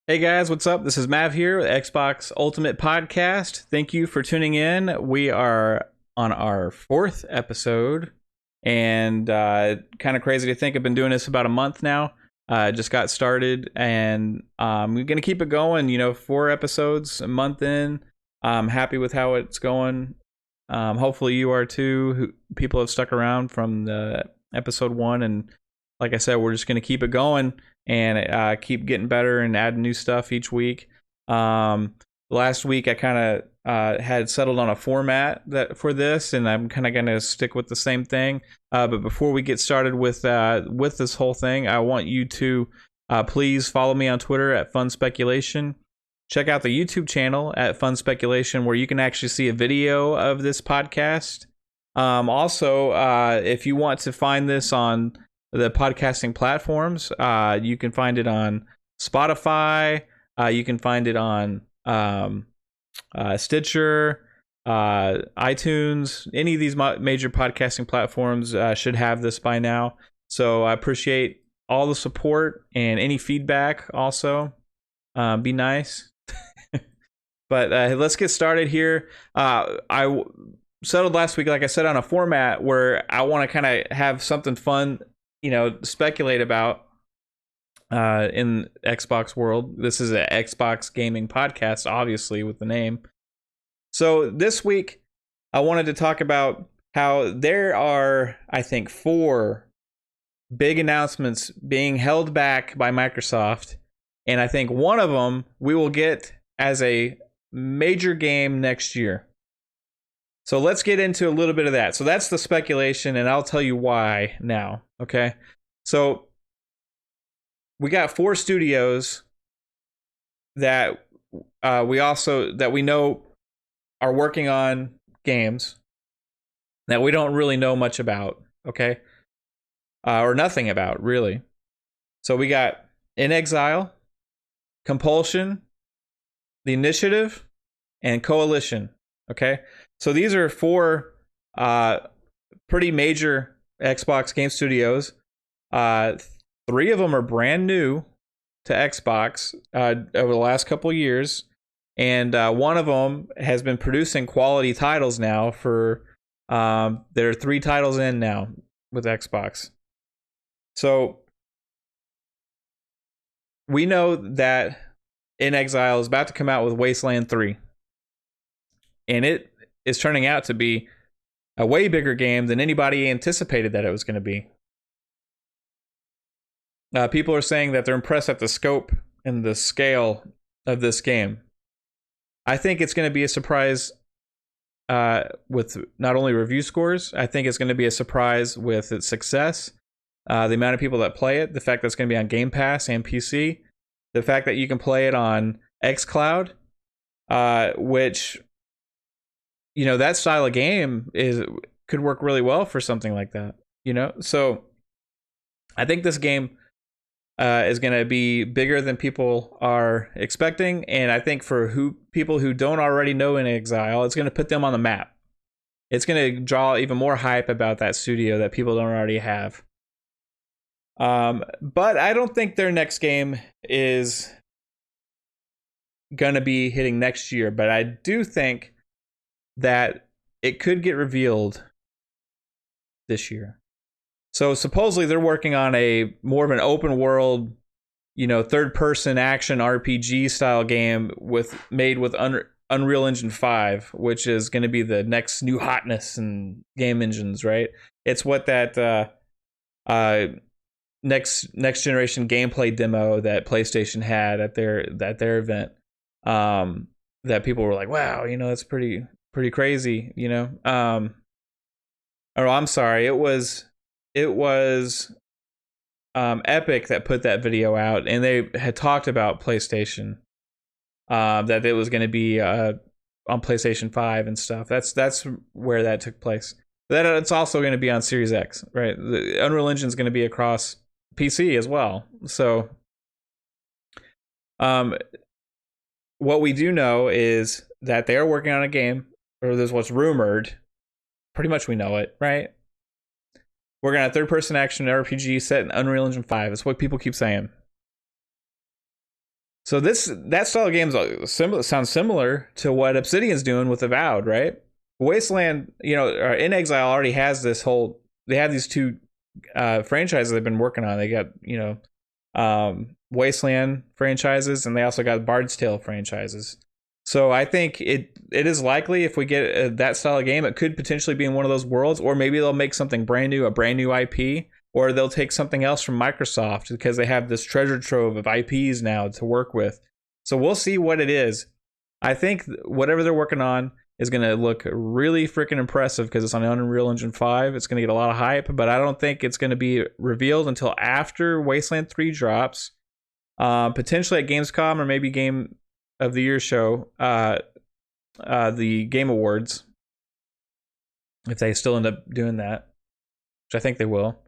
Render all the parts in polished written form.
Hey guys, what's up? This is Mav here with Xbox Ultimate Podcast. Thank you for tuning in. We are on our fourth episode, and kind of crazy to think I've been doing this about a month now. Just got started, and we're going to keep it going. 4 episodes a month in. I'm happy with how it's going. Hopefully you are too. People have stuck around from the episode 1, and like I said, we're just going to keep it going and keep getting better and adding new stuff each week. Last week I kind of had settled on a format for this, and I'm kind of going to stick with the same thing. But before we get started with this whole thing, I want you to please follow me on Twitter at Fun Speculation. Check out the YouTube channel at Fun Speculation, where you can actually see a video of this podcast. Also, if you want to find this on the podcasting platforms, you can find it on Spotify, you can find it on Stitcher, iTunes. Any of these major podcasting platforms should have this by now. So I appreciate all the support and any feedback also. Be nice. But let's get started here. I settled last week, like I said, on a format where I want to kind of have something fun, speculate about in Xbox world. This is an Xbox gaming podcast, obviously, with the name. So this week, I wanted to talk about how there are, I think, 4 big announcements being held back by Microsoft. And I think one of them we will get as a major game next year. So let's get into a little bit of that. So that's the speculation, and I'll tell you why now, okay? So we got 4 studios that we know are working on games that we don't really know much about, okay? Or nothing about, really. So we got In Exile, Compulsion, The Initiative, and Coalition, okay? So these are 4 pretty major Xbox game studios. 3 of them are brand new to Xbox over the last couple of years. And one of them has been producing quality titles now for... there are 3 titles in now with Xbox. So we know that In Exile is about to come out with Wasteland 3. And it is turning out to be a way bigger game than anybody anticipated that it was going to be. People are saying that they're impressed at the scope and the scale of this game. I think it's going to be a surprise with not only review scores, I think it's going to be a surprise with its success, the amount of people that play it, the fact that it's going to be on Game Pass and PC, the fact that you can play it on xCloud, which... that style of game could work really well for something like that, So I think this game is going to be bigger than people are expecting. And I think for people who don't already know In Exile, it's going to put them on the map. It's going to draw even more hype about that studio that people don't already have. But I don't think their next game is going to be hitting next year. But I do think that it could get revealed this year. So supposedly they're working on a more of an open world, third-person action RPG style game made with Unreal Engine 5, which is going to be the next new hotness in game engines, right? It's what that next generation gameplay demo that PlayStation had at their event, that people were like, wow, that's pretty crazy, Oh, I'm sorry. It was Epic that put that video out, and they had talked about PlayStation, that it was going to be on PlayStation 5 and stuff. That's where that took place. That it's also going to be on Series X, right? The Unreal Engine is going to be across PC as well. So, what we do know is that they are working on a game, or this is what's rumored. Pretty much we know it, right? We're going to have third-person action RPG set in Unreal Engine 5. That's what people keep saying. So that style of games sounds similar to what Obsidian's doing with Avowed, right? Wasteland, In Exile already has this whole. They have these two franchises they've been working on. They got Wasteland franchises, and they also got Bard's Tale franchises. So I think it is likely if we get that style of game, it could potentially be in one of those worlds, or maybe they'll make something brand new, a brand new IP. Or they'll take something else from Microsoft because they have this treasure trove of IPs now to work with. So we'll see what it is. I think whatever they're working on is going to look really freaking impressive because it's on Unreal Engine 5. It's going to get a lot of hype, but I don't think it's going to be revealed until after Wasteland 3 drops. Potentially at Gamescom or maybe Game of the Year show, the Game Awards, if they still end up doing that, which I think they will.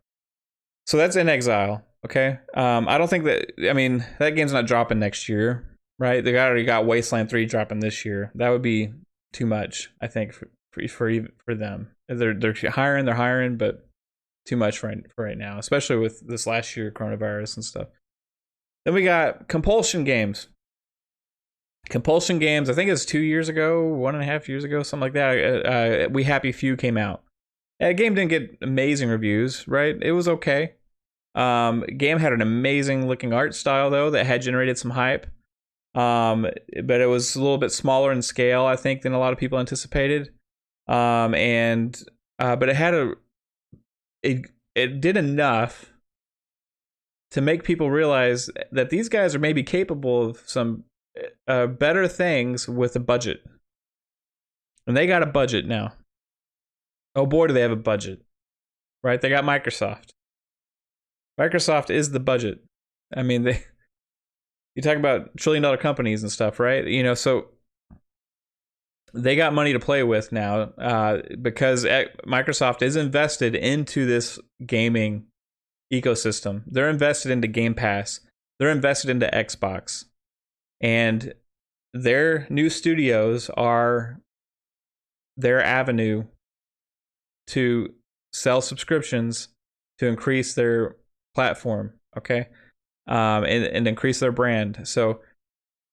So that's In Exile, okay? I don't think that game's not dropping next year, right? They already got Wasteland 3 dropping this year. That would be too much, I think, for them. They're hiring, but too much for right now, especially with this last year coronavirus and stuff. Then we got Compulsion Games. Compulsion Games, I think it was 2 years ago, 1.5 years ago, something like that. We Happy Few came out. That game didn't get amazing reviews, right? It was okay. Game had an amazing looking art style though that had generated some hype. But it was a little bit smaller in scale, I think, than a lot of people anticipated. But it did enough to make people realize that these guys are maybe capable of some better things with a budget. And they got a budget now. Oh boy, do they have a budget, right? They got Microsoft. Microsoft is the budget. I mean, you talk about trillion-dollar companies and stuff, right? So they got money to play with now because Microsoft is invested into this gaming ecosystem. They're invested into Game Pass. They're invested into Xbox. And their new studios are their avenue to sell subscriptions to increase their platform, okay, and increase their brand. So,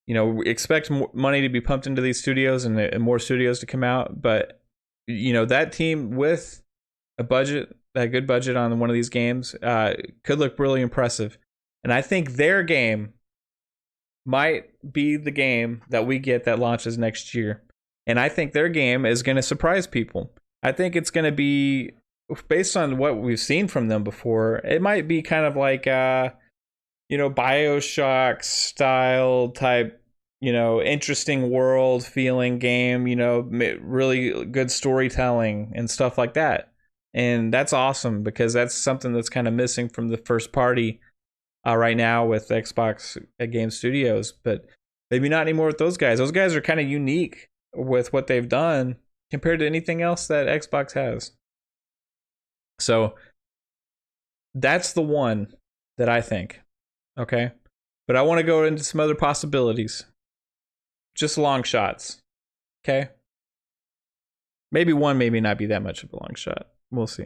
expect money to be pumped into these studios and more studios to come out. But, that team with a budget, that good budget on one of these games, could look really impressive. And I think their game might be the game that we get that launches next year. And I think their game is going to surprise people. I think it's going to be, based on what we've seen from them before, it might be kind of like BioShock style type, interesting world feeling game, really good storytelling and stuff like that. And that's awesome because that's something that's kind of missing from the first party right now with Xbox Game Studios, but maybe not anymore with those guys. Those guys are kind of unique with what they've done compared to anything else that Xbox has. So that's the one that I think. Okay. But I want to go into some other possibilities. Just long shots. Okay. Maybe one, maybe not be that much of a long shot. We'll see.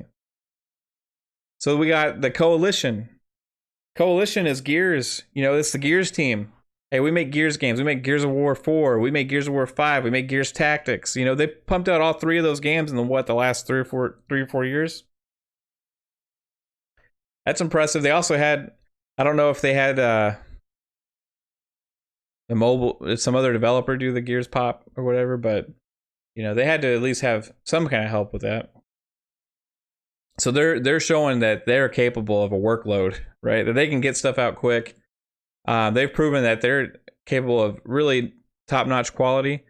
So we got the Coalition. Coalition is Gears. It's the Gears team. Hey, we make Gears games. We make Gears of War 4. We make Gears of War 5. We make Gears Tactics. They pumped out all three of those games in the last 3 or 4 years. That's impressive. They also had, I don't know if they had some other developer do the Gears pop or whatever, but they had to at least have some kind of help with that. So they're showing that they're capable of a workload, right? That they can get stuff out quick. They've proven that they're capable of really top-notch quality.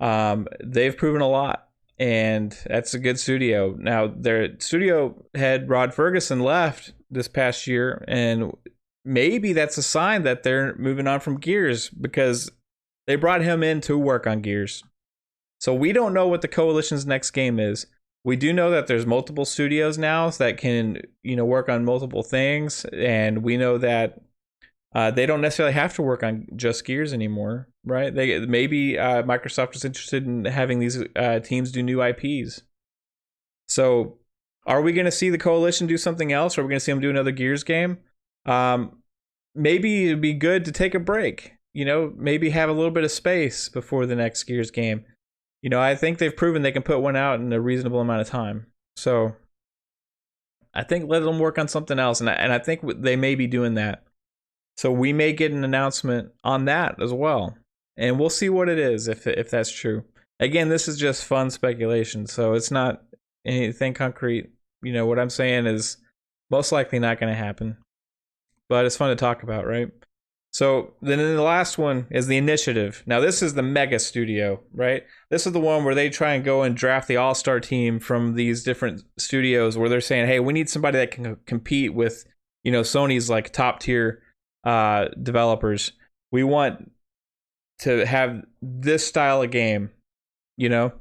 They've proven a lot, and that's a good studio. Now, their studio head, Rod Ferguson, left this past year, and maybe that's a sign that they're moving on from Gears because they brought him in to work on Gears. So we don't know what the Coalition's next game is. We do know that there's multiple studios now that can, work on multiple things, and we know that they don't necessarily have to work on just Gears anymore, right? Maybe Microsoft is interested in having these teams do new IPs. So, are we going to see the Coalition do something else? Or are we going to see them do another Gears game? Maybe it'd be good to take a break. maybe have a little bit of space before the next Gears game. I think they've proven they can put one out in a reasonable amount of time. So I think let them work on something else, and I think they may be doing that. So we may get an announcement on that as well, and we'll see what it is if that's true. Again, this is just fun speculation, so it's not anything concrete. What I'm saying is most likely not going to happen, but it's fun to talk about, right? So then the last one is the Initiative. Now this is the mega studio, right? This is the one where they try and go and draft the all-star team from these different studios where they're saying, hey, we need somebody that can compete with, Sony's like top tier developers. We want to have this style of game, we'll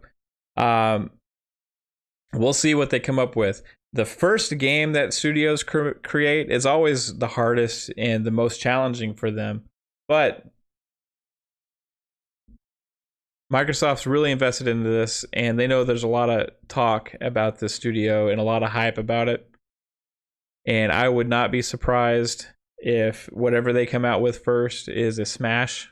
see what they come up with. The first game that studios create is always the hardest and the most challenging for them. But Microsoft's really invested into this, and they know there's a lot of talk about this studio and a lot of hype about it. And I would not be surprised if whatever they come out with first is a smash.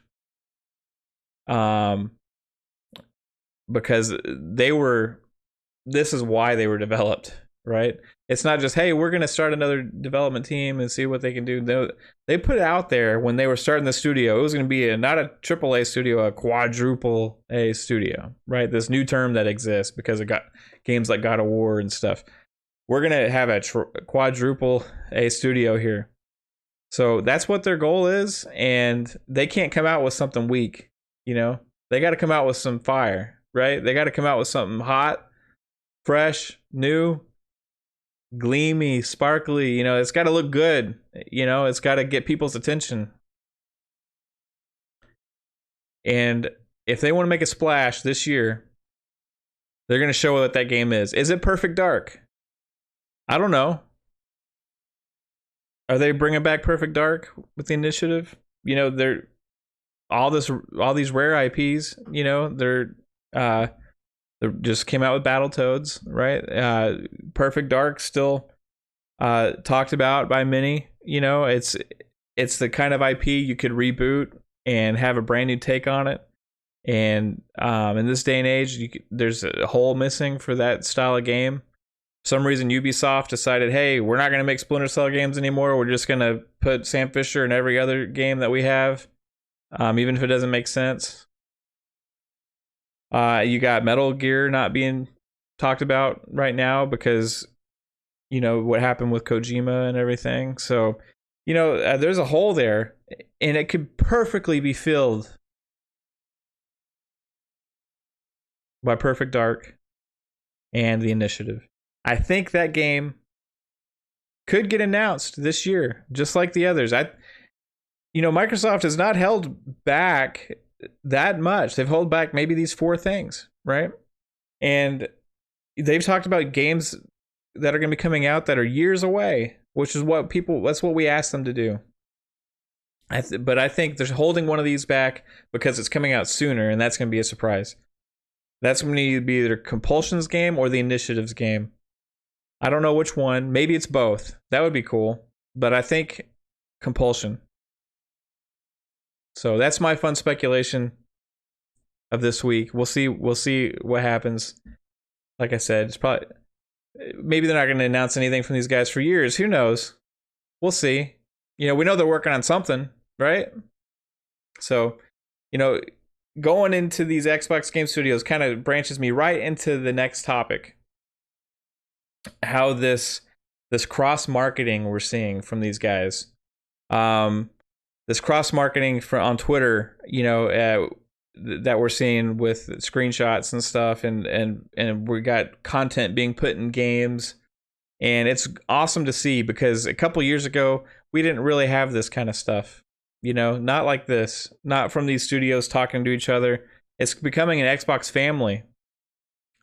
Because this is why they were developed. Right? It's not just, hey, we're going to start another development team and see what they can do. They put it out there when they were starting the studio. It was going to be not a triple A studio, a quadruple A studio, right? This new term that exists because it got games like God of War and stuff. We're going to have a quadruple A studio here. So that's what their goal is. And they can't come out with something weak, They got to come out with some fire, right? They got to come out with something hot, fresh, new, gleamy, sparkly, it's got to look good, it's got to get people's attention. And if they want to make a splash this year, they're going to show what that game is. Is it Perfect Dark? I don't know. Are they bringing back Perfect Dark with the Initiative? They're all these rare IPs, they just came out with Battletoads, right? Perfect Dark still talked about by many. It's the kind of IP you could reboot and have a brand new take on it. And in this day and age, there's a hole missing for that style of game. For some reason, Ubisoft decided, hey, we're not going to make Splinter Cell games anymore. We're just going to put Sam Fisher in every other game that we have, even if it doesn't make sense. You got Metal Gear not being talked about right now because, what happened with Kojima and everything. So, there's a hole there, and it could perfectly be filled by Perfect Dark and the Initiative. I think that game could get announced this year, just like the others. Microsoft has not held back that much. They've held back maybe these 4 things, right? And they've talked about games that are going to be coming out that are years away, which is that's what we asked them to do. But I think they're holding one of these back because it's coming out sooner, and that's going to be a surprise. That's going to be either Compulsion's game or the Initiative's game. I don't know which one. Maybe it's both. That would be cool. But I think Compulsion. So that's my fun speculation of this week. We'll see what happens. Like I said, it's probably maybe they're not going to announce anything from these guys for years. Who knows? We'll see. We know they're working on something, right? So, going into these Xbox Game Studios kind of branches me right into the next topic. How this cross marketing we're seeing from these guys. This cross marketing on Twitter, that we're seeing with screenshots and stuff, and we got content being put in games, and it's awesome to see because a couple years ago we didn't really have this kind of stuff, not like this, not from these studios talking to each other. It's becoming an Xbox family.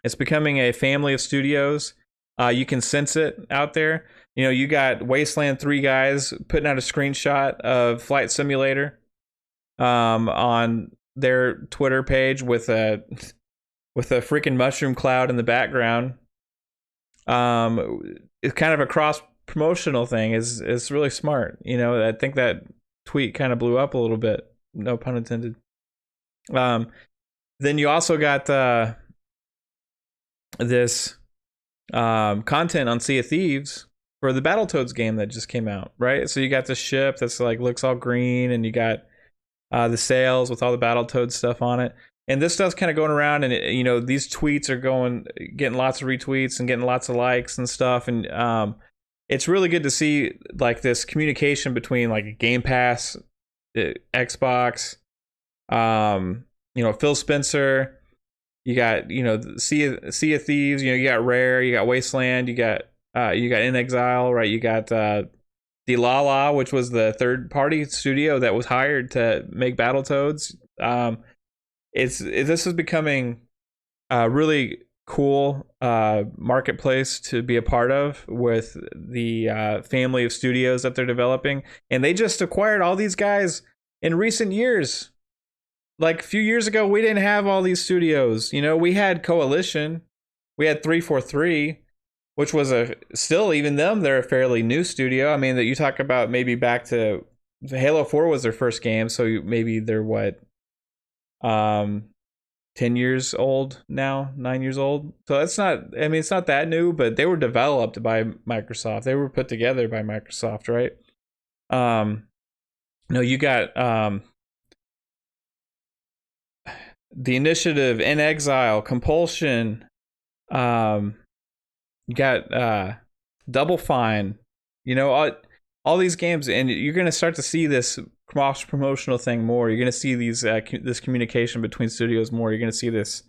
It's becoming a family of studios. You can sense it out there. You got Wasteland 3 guys putting out a screenshot of Flight Simulator on their Twitter page with a freaking mushroom cloud in the background. It's kind of a cross promotional thing. Is really smart. I think that tweet kind of blew up a little bit. no pun intended. Then you also got this content on Sea of Thieves for the Battletoads game that just came out, right? So you got the ship that's like looks all green, and you got the sails with all the Battletoads stuff on it. And this stuff's kind of going around, and these tweets are getting lots of retweets and getting lots of likes and stuff. And it's really good to see like this communication between like Game Pass, Xbox, Phil Spencer. You got Sea of Thieves. You got Rare. You got Wasteland. You got In Exile, right? You got Delala, which was the third-party studio that was hired to make Battletoads. This is becoming a really cool marketplace to be a part of with the family of studios that they're developing, and they just acquired all these guys in recent years. Like a few years ago, we didn't have all these studios. We had Coalition, we had 343. Which was still, even them, they're a fairly new studio. I mean, that you talk about maybe back to Halo 4 was their first game, so maybe they're 10 years old now, 9 years old. So it's not that new, but they were developed by Microsoft. They were put together by Microsoft, right? You got The Initiative, In Exile, Compulsion, you got Double Fine, all these games, and you're going to start to see this cross-promotional thing more. You're going to see these this communication between studios more. You're going to see this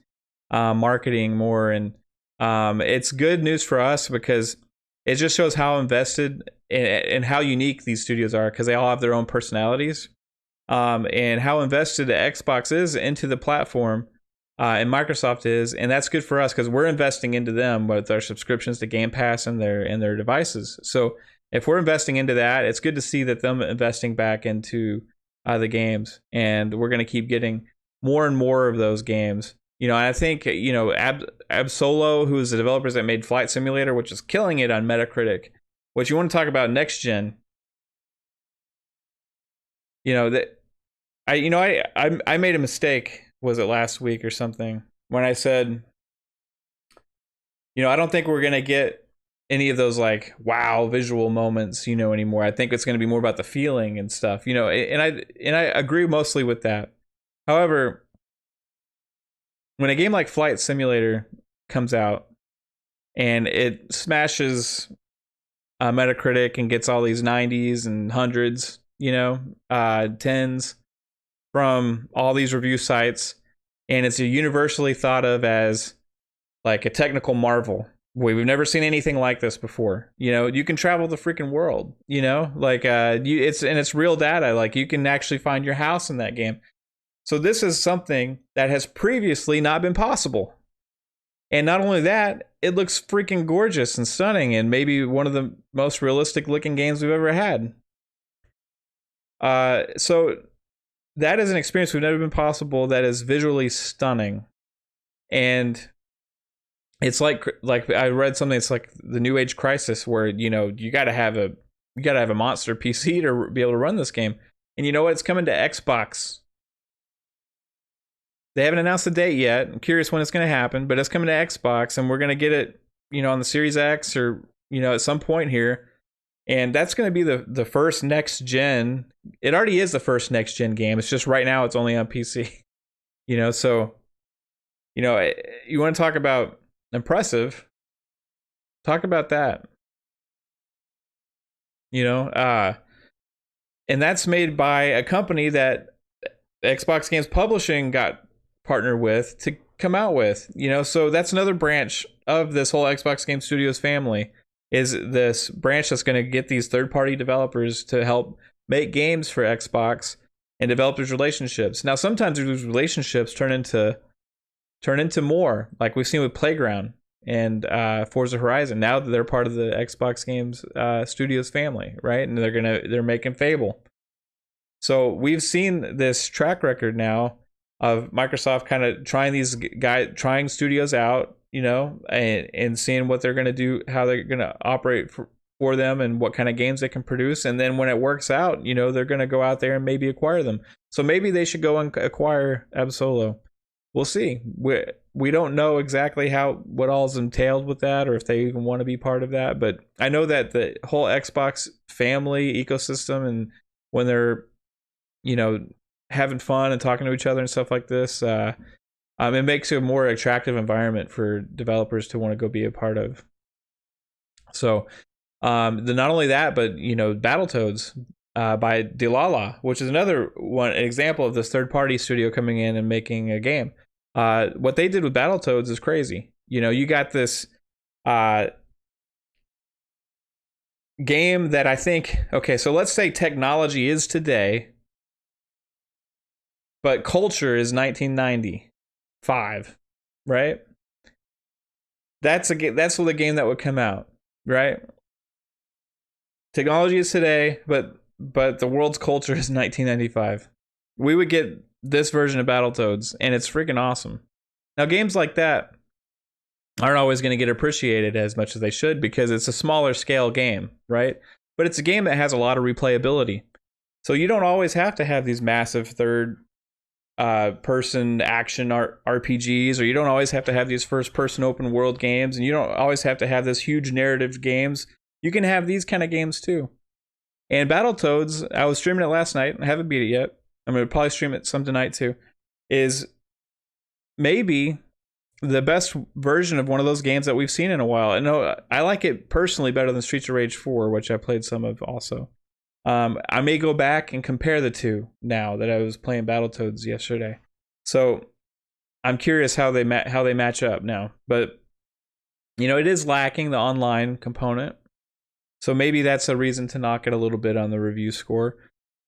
marketing more, and it's good news for us because it just shows how invested and how unique these studios are, because they all have their own personalities, and how invested the Xbox is into the platform. And Microsoft is, and that's good for us because we're investing into them with our subscriptions to Game Pass and their devices. So if we're investing into that, it's good to see that them investing back into the games, and we're going to keep getting more and more of those games. I think Absolo, who is the developers that made Flight Simulator, which is killing it on Metacritic. What you want to talk about next gen? I made a mistake. Was it last week or something, when I said, I don't think we're going to get any of those like wow visual moments, anymore. I think it's going to be more about the feeling and stuff, and I agree mostly with that. However, when a game like Flight Simulator comes out and it smashes Metacritic and gets all these 90s and 100s, 10s, from all these review sites, and it's universally thought of as like a technical marvel. We've never seen anything like this before. You can travel the freaking world. It's real data. Like you can actually find your house in that game. So this is something that has previously not been possible. And not only that, it looks freaking gorgeous and stunning, and maybe one of the most realistic looking games we've ever had. So that is an experience we've never been possible. That is visually stunning, and it's like I read something. It's like the New Age Crisis, where you got to have a monster PC to be able to run this game. And you know what? It's coming to Xbox. They haven't announced the date yet. I'm curious when it's going to happen, but it's coming to Xbox, and we're going to get it, on the Series X or at some point here. And that's going to be the first next gen. It already is the first next gen game. It's just right now it's only on PC. So you want to talk about impressive? Talk about that. And that's made by a company that Xbox Games Publishing got partnered with to come out with. So that's another branch of this whole Xbox Game Studios family. Is this branch that's going to get these third-party developers to help make games for Xbox and develop those relationships. Now, sometimes these relationships turn into more, like we've seen with Playground and Forza Horizon. Now that they're part of the Xbox Games Studios family, right? And they're making Fable. So we've seen this track record now of Microsoft kind of trying studios out, and seeing what they're going to do, how they're going to operate for them and what kind of games they can produce. And then when it works out, they're going to go out there and maybe acquire them. So maybe they should go and acquire Absol. We'll see. We don't know exactly what all's entailed with that, or if they even want to be part of that. But I know that the whole Xbox family ecosystem, and when they're, having fun and talking to each other and stuff like this, it makes a more attractive environment for developers to want to go be a part of. So not only that, but Battletoads by Delilah, which is another one, an example of this third-party studio coming in and making a game. What they did with Battletoads is crazy. You got this game that I think, okay, so let's say technology is today, but culture is 1995, right? That's the game that would come out, right? Technology is today, but the world's culture is 1995. We would get this version of Battletoads, and it's freaking awesome. Now, games like that aren't always going to get appreciated as much as they should because it's a smaller scale game, right? But it's a game that has a lot of replayability. So you don't always have to have these massive third person action RPGs, or you don't always have to have these first person open world games, and you don't always have to have this huge narrative games. You can have these kind of games too. And Battletoads, I was streaming it last night. I haven't beat it yet. I'm going to probably stream it some tonight too. Is maybe the best version of one of those games that we've seen in a while. And I like it personally better than Streets of Rage 4, which I played some of also. I may go back and compare the two now that I was playing Battletoads yesterday. So I'm curious how they match up now. But it is lacking the online component. So maybe that's a reason to knock it a little bit on the review score.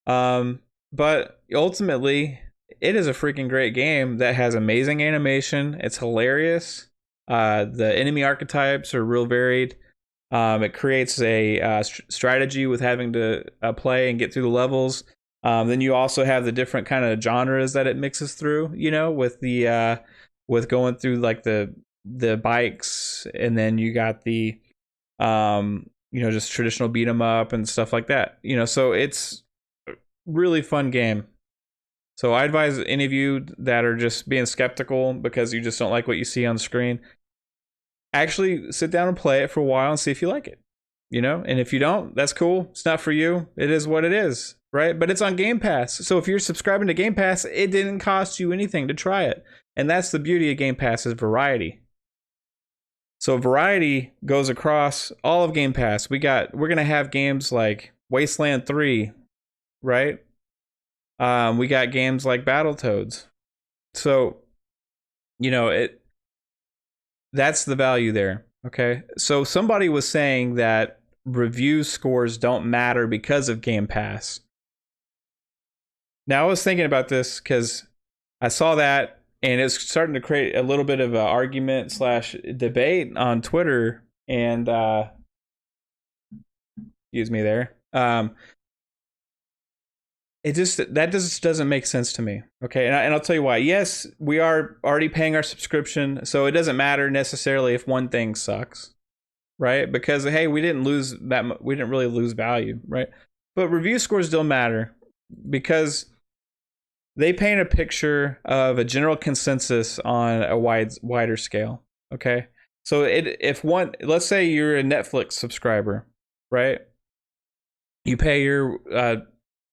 But ultimately, it is a freaking great game that has amazing animation. It's hilarious. The enemy archetypes are real varied. It creates a strategy with having to play and get through the levels. Then you also have the different kind of genres that it mixes through, with with going through like the bikes, and then you got the just traditional beat 'em up and stuff like that. So it's a really fun game. So I advise any of you that are just being skeptical because you just don't like what you see on the screen, actually sit down and play it for a while and see if you like it. And if you don't, that's cool. It's not for you. It is what it is, right? But it's on Game Pass. So if you're subscribing to Game Pass, it didn't cost you anything to try it. And that's the beauty of Game Pass, is variety. So variety goes across all of Game Pass. We're going to have games like Wasteland 3, right? We got games like Battletoads. So, that's the value there. Okay. So somebody was saying that review scores don't matter because of Game Pass. Now I was thinking about this because I saw that, and it's starting to create a little bit of an argument / debate on Twitter. And excuse me there. That just doesn't make sense to me. Okay, and I'll tell you why. Yes, we are already paying our subscription, so it doesn't matter necessarily if one thing sucks, right? Because hey, we didn't really lose value, right? But review scores don't matter because they paint a picture of a general consensus on a wider scale. Okay, so let's say you're a Netflix subscriber, right? You pay your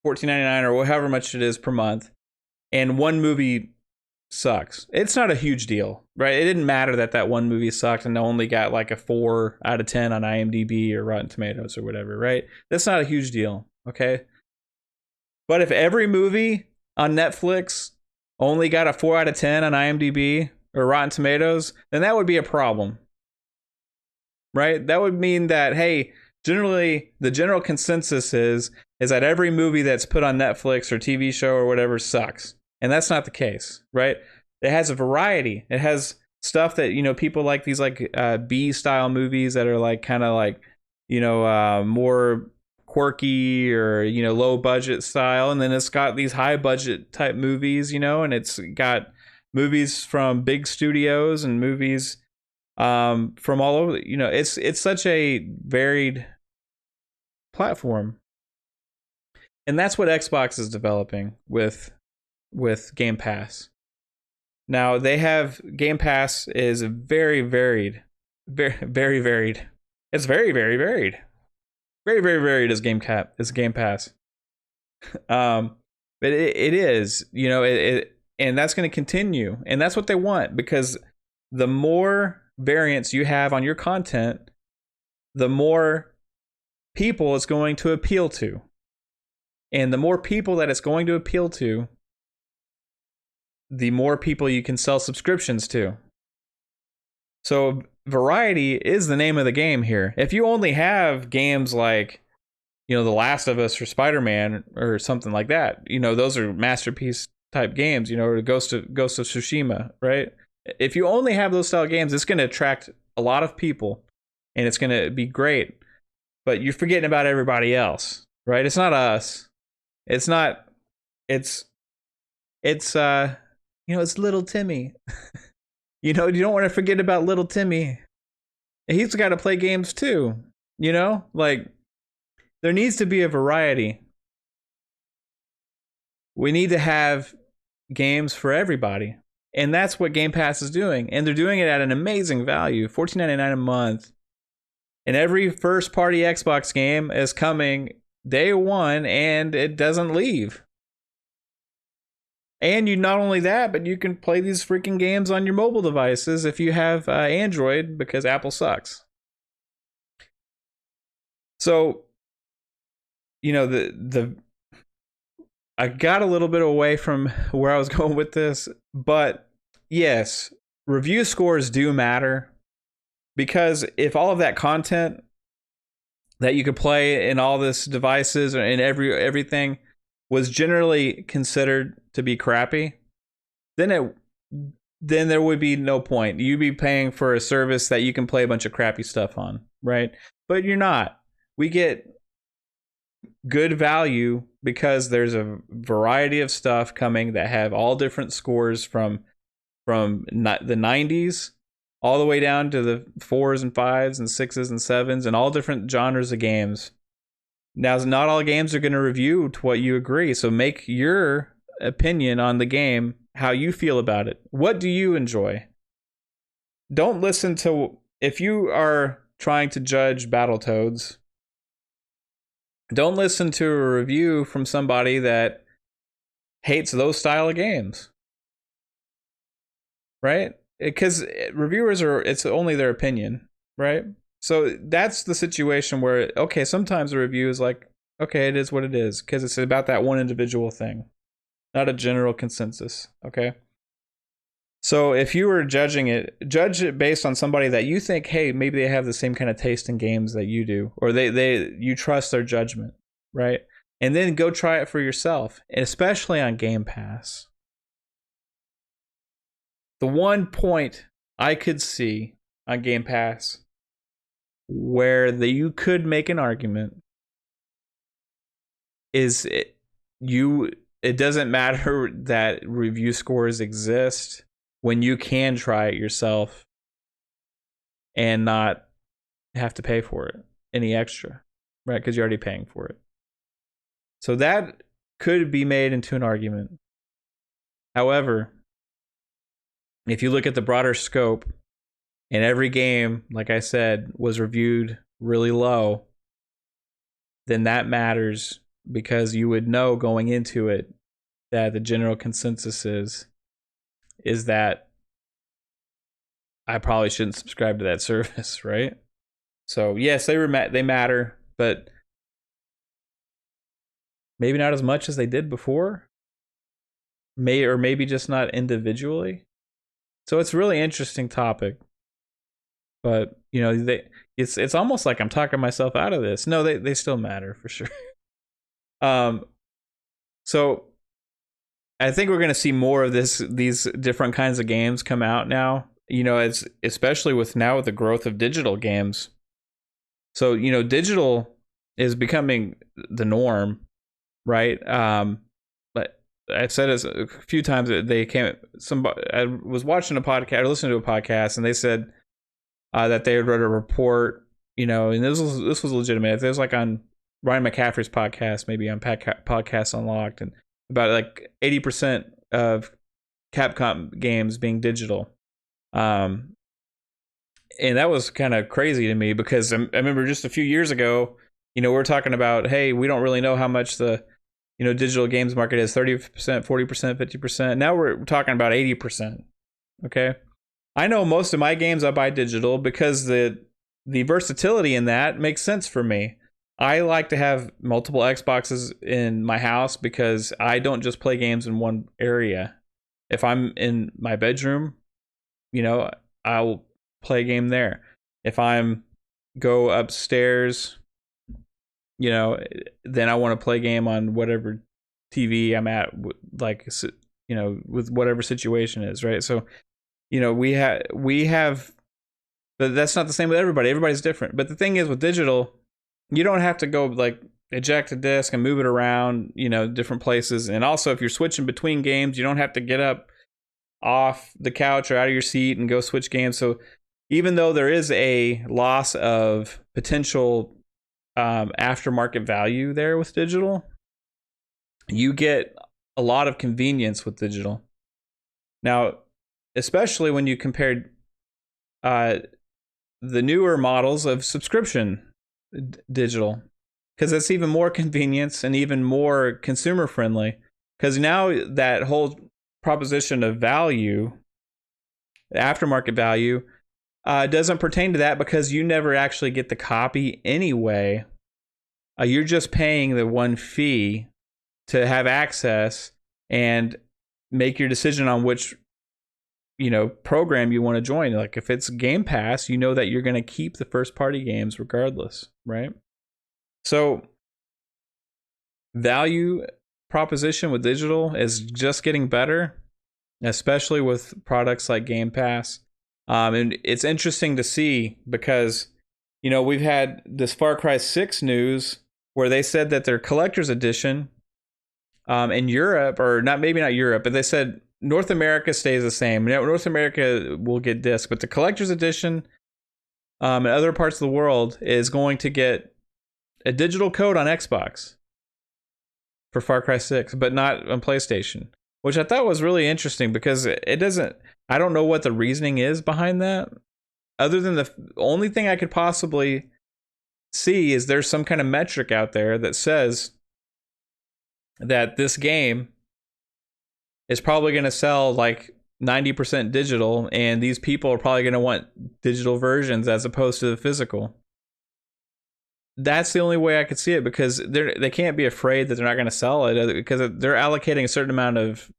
$14.99 or however much it is per month, and one movie sucks. It's not a huge deal, right? It didn't matter that one movie sucked and only got like a 4 out of 10 on IMDb or Rotten Tomatoes or whatever, right? That's not a huge deal, okay? But if every movie on Netflix only got a 4 out of 10 on IMDb or Rotten Tomatoes, then that would be a problem, right? That would mean that, hey, generally the general consensus is that every movie that's put on Netflix or TV show or whatever sucks. And that's not the case, right? It has a variety. It has stuff that, people like, these like B-style movies that are like kind of like, more quirky or, low budget style. And then it's got these high budget type movies, and it's got movies from big studios and movies from all over. It's such a varied platform. And that's what Xbox is developing with Game Pass. Now they have Game Pass is very varied, very varied. It's very varied, very varied as Game Pass. But it is, you know, and that's going to continue, and that's what they want, because the more variants you have on your content, the more people it's going to appeal to, and the more people that it's going to appeal to, the more people you can sell subscriptions to. So variety is the name of the game here. If you only have games like, you know, The Last of Us or Spider-Man or something like that, you know, those are masterpiece type games, you know, or Ghost of Tsushima, right? If you only have those style games, it's going to attract a lot of people and it's going to be great. But you're forgetting about everybody else, right? It's not us. It's you know, it's little Timmy. You know, you don't want to forget about little Timmy. He's got to play games too, you know? Like, there needs to be a variety. We need to have games for everybody. And that's what Game Pass is doing. And they're doing it at an amazing value, $14.99 a month. And every first-party Xbox game is coming day one, and it doesn't leave. And you not only that, but you can play these freaking games on your mobile devices if you have Android, because Apple sucks. So, you know, I got a little bit away from where I was going with this, but yes, review scores do matter, because if all of that content that you could play in all these devices and everything was generally considered to be crappy, then there would be no point. You'd be paying for a service that you can play a bunch of crappy stuff on, right? But you're not. We get good value because there's a variety of stuff coming that have all different scores from the 90s all the way down to the 4s and 5s and 6s and 7s and all different genres of games. Now, not all games are going to review to what you agree, so make your opinion on the game how you feel about it. What do you enjoy? Don't listen to, if you are trying to judge Battletoads, don't listen to a review from somebody that hates those style of games, right? Because reviewers it's only their opinion, right? So that's the situation where, okay, sometimes a review is like, okay, it is what it is, because it's about that one individual thing, not a general consensus, okay? So if you were judge it based on somebody that you think, hey, maybe they have the same kind of taste in games that you do, or you trust their judgment, right? And then go try it for yourself, especially on Game Pass. The one point I could see on Game Pass where you could make an argument is it doesn't matter that review scores exist when you can try it yourself and not have to pay for it any extra, right? Because you're already paying for it. So that could be made into an argument. However, if you look at the broader scope, and every game, like I said, was reviewed really low, then that matters, because you would know going into it that the general consensus is that I probably shouldn't subscribe to that service, right? So yes, they matter, but maybe not as much as they did before. Maybe just not individually. So it's a really interesting topic. But, you know, it's almost like I'm talking myself out of this. No, they still matter for sure. So I think we're going to see more of these different kinds of games come out now. You know, it's especially with the growth of digital games. So, you know, digital is becoming the norm, right? But I've said this a few times that I was watching a podcast, or listening to a podcast, and they said that they had read a report, you know, and this was legitimate. It was like on Ryan McCaffrey's podcast, maybe on Podcast Unlocked, and about like 80% of Capcom games being digital. And that was kind of crazy to me because I remember just a few years ago, we were talking about, hey, we don't really know how much the digital games market is, 30%, 40%, 50%. Now we're talking about 80%. Okay. I know most of my games I buy digital because the versatility in that makes sense for me. I like to have multiple Xboxes in my house because I don't just play games in one area. If I'm in my bedroom, I'll play a game there. If I'm go upstairs, then I want to play a game on whatever TV I'm at, like, with whatever situation is, right? So, we have, but that's not the same with everybody. Everybody's different. But the thing is with digital, you don't have to go like eject a disc and move it around, different places. And also, if you're switching between games, you don't have to get up off the couch or out of your seat and go switch games. So even though there is a loss of potential aftermarket value there with digital, you get a lot of convenience with digital. Now, especially when you compare the newer models of subscription digital, because it's even more convenience and even more consumer friendly, because now that whole proposition of value, aftermarket value, doesn't pertain to that because you never actually get the copy anyway. You're just paying the one fee to have access and make your decision on which program you want to join. Like if it's Game Pass, that you're going to keep the first party games regardless, right? So value proposition with digital is just getting better, especially with products like Game Pass. And it's interesting to see because we've had this Far Cry 6 news where they said that their collector's edition in Europe, or maybe not Europe, but they said North America stays the same. North America will get disc, but the collector's edition in other parts of the world is going to get a digital code on Xbox for Far Cry 6, but not on PlayStation, which I thought was really interesting because I don't know what the reasoning is behind that, other than the only thing I could possibly see is there's some kind of metric out there that says that this game is probably going to sell like 90% digital, and these people are probably going to want digital versions as opposed to the physical. That's the only way I could see it, because they can't be afraid that they're not going to sell it, because they're allocating a certain amount of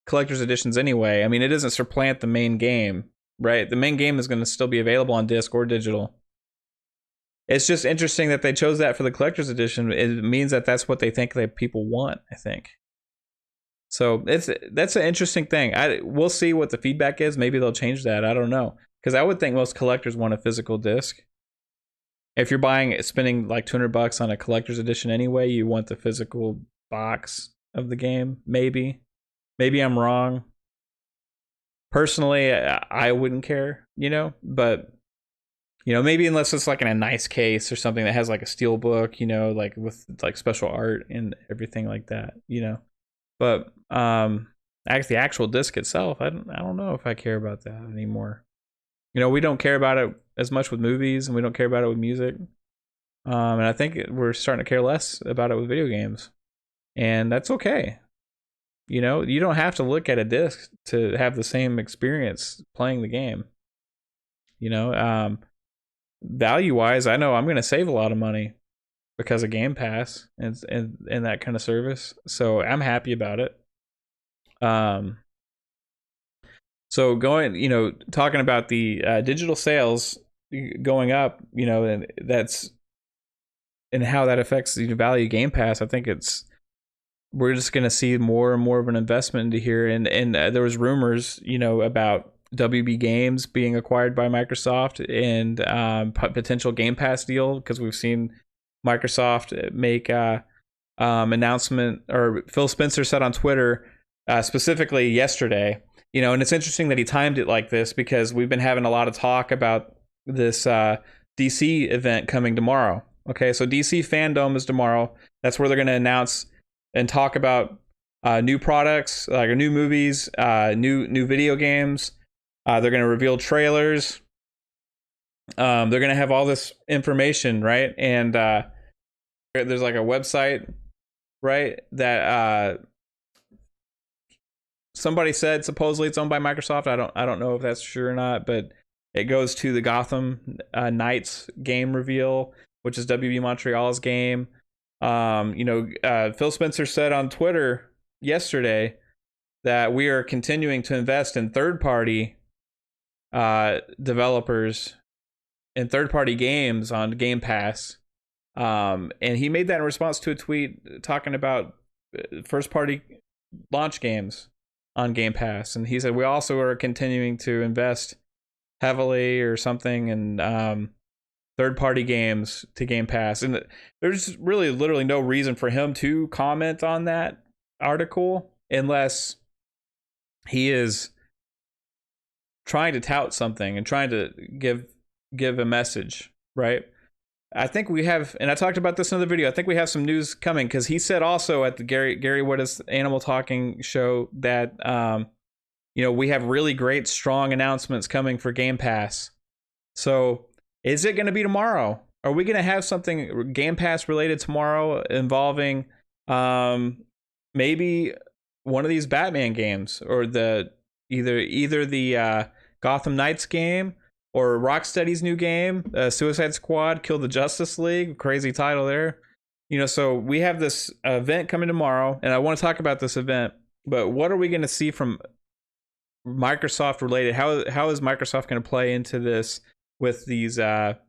collector's editions anyway. I mean, it doesn't supplant the main game, right? The main game is going to still be available on disc or digital. It's just interesting that they chose that for the collector's edition. It means that that's what they think that people want, I think. So that's an interesting thing. We'll see what the feedback is. Maybe they'll change that. I don't know. Because I would think most collectors want a physical disc. If you're spending like $200 on a collector's edition anyway, you want the physical box of the game. Maybe I'm wrong. Personally, I wouldn't care, but maybe unless it's like in a nice case or something that has like a steel book, like with like special art and everything like that, But the actual disc itself, I don't know if I care about that anymore. We don't care about it as much with movies, and we don't care about it with music. And I think we're starting to care less about it with video games. And that's okay. You don't have to look at a disc to have the same experience playing the game. Value-wise, I know I'm going to save a lot of money because of Game Pass and that kind of service. So I'm happy about it. So talking about the digital sales going up, and that's and how that affects the value of Game Pass. I think we're just going to see more and more of an investment into here. And there was rumors, about WB Games being acquired by Microsoft and potential Game Pass deal, because we've seen Microsoft make announcement, or Phil Spencer said on Twitter specifically yesterday, and it's interesting that he timed it like this, because we've been having a lot of talk about this DC event coming tomorrow, Okay, so DC Fandome is tomorrow. That's where they're going to announce and talk about new products, like new movies, new video games. They're going to reveal trailers. They're going to have all this information, right? And there's like a website, right, that somebody said supposedly it's owned by Microsoft. I don't know if that's true or not, but it goes to the Gotham Knights game reveal, which is WB Montreal's game. Phil Spencer said on Twitter yesterday that we are continuing to invest in third-party developers and third-party games on Game Pass. And he made that in response to a tweet talking about first-party launch games on Game Pass. And he said, we also are continuing to invest heavily or something in third-party games to Game Pass. And there's really literally no reason for him to comment on that article unless he is trying to tout something and trying to give a message, right? I think we have, and I talked about this in the video, I think we have some news coming, because he said also at the Gary What Is Animal Talking show that we have really great, strong announcements coming for Game Pass. So is it going to be tomorrow? Are we going to have something Game Pass related tomorrow involving maybe one of these Batman games, or the either the Gotham Knights game, or Rocksteady's new game, Suicide Squad, Kill the Justice League? Crazy title there. So we have this event coming tomorrow, and I want to talk about this event, but what are we going to see from Microsoft related? How is Microsoft going to play into this with these DC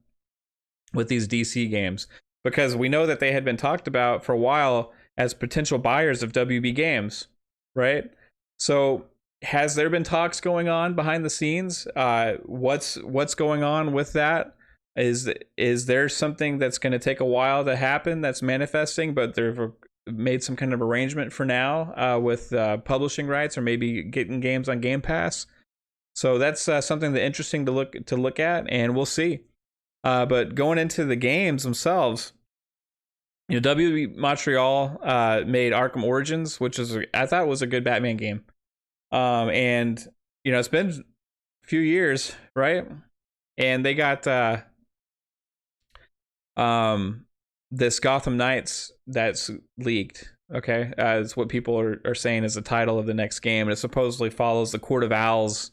games? Because we know that they had been talked about for a while as potential buyers of WB Games, right? So has there been talks going on behind the scenes? What's going on with that? Is there something that's going to take a while to happen that's manifesting, but they've made some kind of arrangement for now with publishing rights, or maybe getting games on Game Pass? So that's something that's interesting to look at, and we'll see. But going into the games themselves, WB Montreal made Arkham Origins, which I thought was a good Batman game. And it's been a few years, right? And they got this Gotham Knights that's leaked. Okay, it's what people are saying is the title of the next game, and it supposedly follows the Court of Owls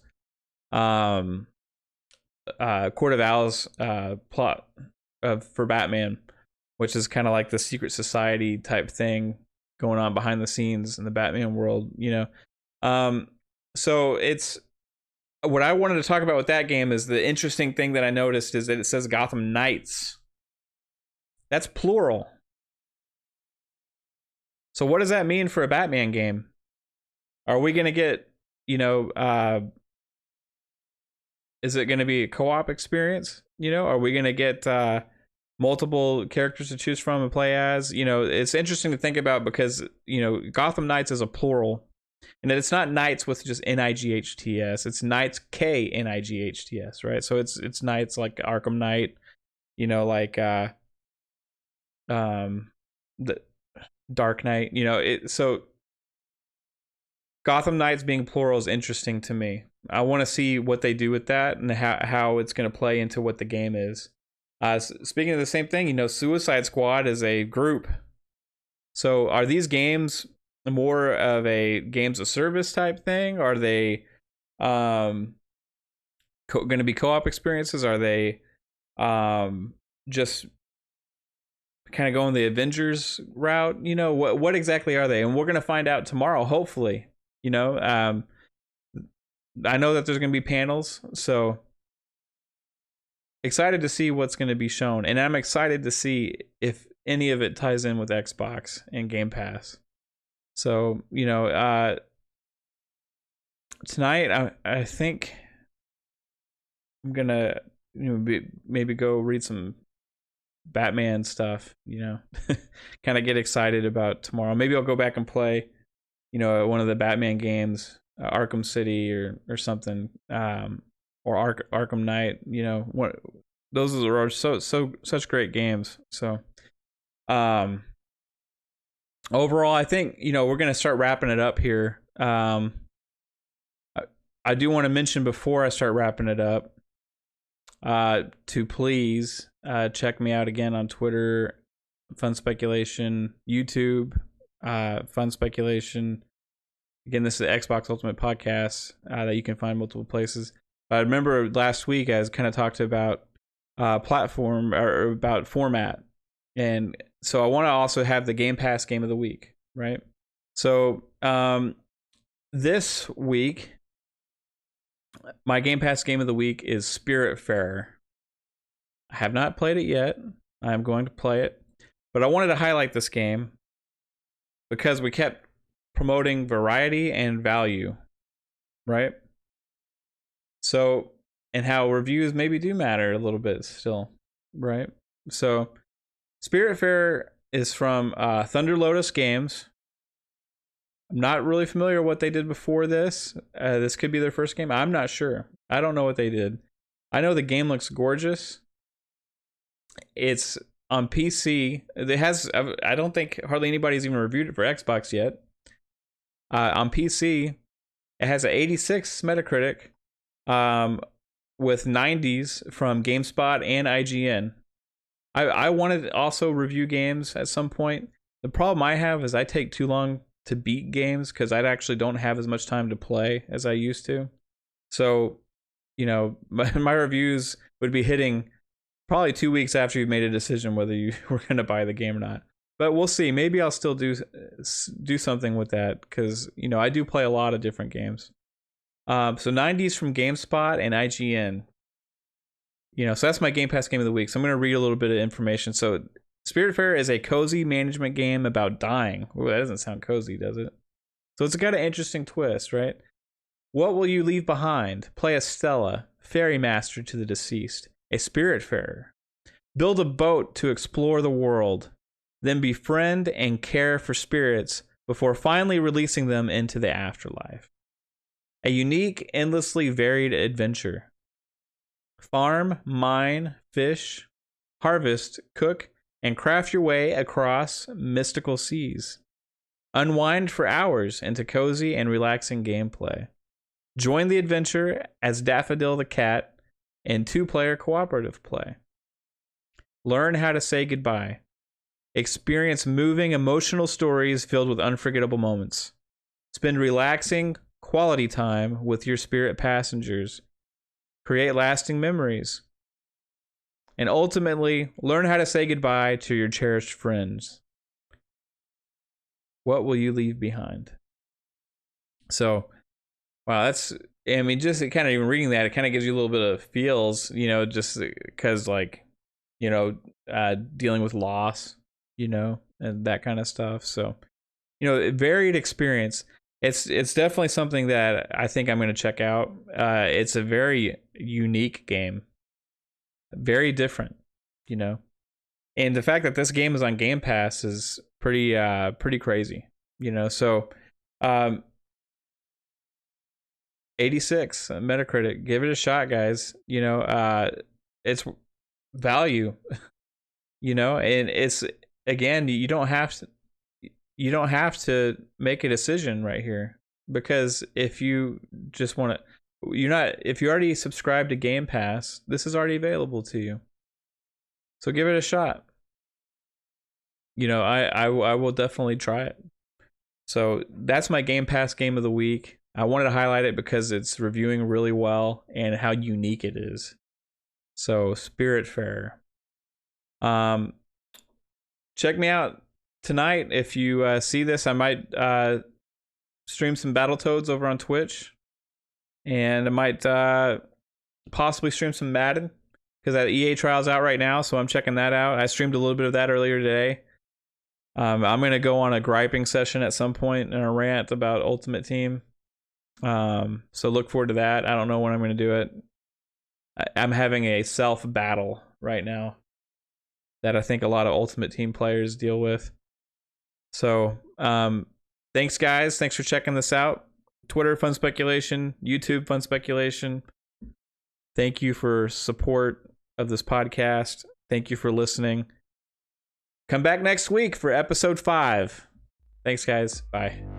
plot for Batman, which is kind of like the secret society type thing going on behind the scenes in the Batman world, so it's what I wanted to talk about with that game. Is the interesting thing that I noticed is that it says Gotham Knights. That's plural. So what does that mean for a Batman game? Are we going to get, is it going to be a co-op experience? Are we going to get multiple characters to choose from and play as? It's interesting to think about, because, Gotham Knights is a plural. And it's not Knights with just Nights. It's Knights Knights, right? So it's Knights like Arkham Knight, like the Dark Knight. So Gotham Knights being plural is interesting to me. I want to see what they do with that and how it's going to play into what the game is. Speaking of the same thing, Suicide Squad is a group. So are these games more of a games of service type thing? Are they going to be co-op experiences? Are they just kind of going the Avengers route? What exactly are they? And we're going to find out tomorrow, hopefully. I know that there's going to be panels, so excited to see what's going to be shown, and I'm excited to see if any of it ties in with Xbox and Game Pass. So, tonight I think I'm gonna maybe go read some Batman stuff, kind of get excited about tomorrow. Maybe I'll go back and play, one of the Batman games, Arkham City or something, or Arkham Knight, those are such great games. So overall, I think, we're going to start wrapping it up here. I do want to mention before I start wrapping it up, to please check me out again on Twitter, Fun Speculation, YouTube, Fun Speculation. Again, this is the Xbox Ultimate Podcast that you can find multiple places. I remember last week I kind of talked about platform or about format, and so I want to also have the Game Pass Game of the Week, right? So this week, my Game Pass Game of the Week is Spiritfarer. I have not played it yet. I'm going to play it, but I wanted to highlight this game because we kept promoting variety and value, right? So, and how reviews maybe do matter a little bit still, right? So, Spiritfarer is from Thunder Lotus Games. I'm not really familiar with what they did before this. This could be their first game. I'm not sure. I don't know what they did. I know the game looks gorgeous. It's on PC. It has, I don't think hardly anybody's even reviewed it for Xbox yet. On PC, it has an 86 Metacritic, with 90s from GameSpot and IGN. I wanted to also review games at some point. The problem I have is I take too long to beat games because I actually don't have as much time to play as I used to. So, my reviews would be hitting probably 2 weeks after you've made a decision whether you were going to buy the game or not. But we'll see. Maybe I'll still do something with that because, I do play a lot of different games. So 90s from GameSpot and IGN. So that's my Game Pass Game of the Week. So I'm going to read a little bit of information. So Spiritfarer is a cozy management game about dying. Ooh, that doesn't sound cozy, does it? So it's got an interesting twist, right? What will you leave behind? Play as Stella, fairy master to the deceased, a Spiritfarer. Build a boat to explore the world. Then befriend and care for spirits before finally releasing them into the afterlife. A unique, endlessly varied adventure. Farm, mine, fish, harvest, cook, and craft your way across mystical seas. Unwind for hours into cozy and relaxing gameplay. Join the adventure as Daffodil the Cat in 2-player cooperative play. Learn how to say goodbye. Experience moving, emotional stories filled with unforgettable moments. Spend relaxing, quality time with your spirit passengers. Create lasting memories. And ultimately, learn how to say goodbye to your cherished friends. What will you leave behind? So, wow, just kind of even reading that, it kind of gives you a little bit of feels, just because, dealing with loss, and that kind of stuff. So, varied experience. It's definitely something that I think I'm going to check out. It's a very unique game, very different, and the fact that this game is on Game Pass is pretty crazy, So, 86 Metacritic. Give it a shot, guys. It's value, and it's, again, you don't have to make a decision right here, because if you just want to, if you already subscribe to Game Pass, this is already available to you. So give it a shot. I will definitely try it. So that's my Game Pass Game of the Week. I wanted to highlight it because it's reviewing really well and how unique it is. So Spiritfarer. Check me out tonight. If you see this, I might stream some Battletoads over on Twitch, and I might possibly stream some Madden, because that EA trial's out right now, so I'm checking that out. I streamed a little bit of that earlier today. I'm going to go on a griping session at some point and a rant about Ultimate Team. So look forward to that. I don't know when I'm going to do it. I'm having a self-battle right now that I think a lot of Ultimate Team players deal with. So, thanks, guys. Thanks for checking this out. Twitter, Fun Speculation. YouTube, Fun Speculation. Thank you for support. of this podcast. Thank you for listening. Come back next week for episode 5. Thanks, guys. Bye.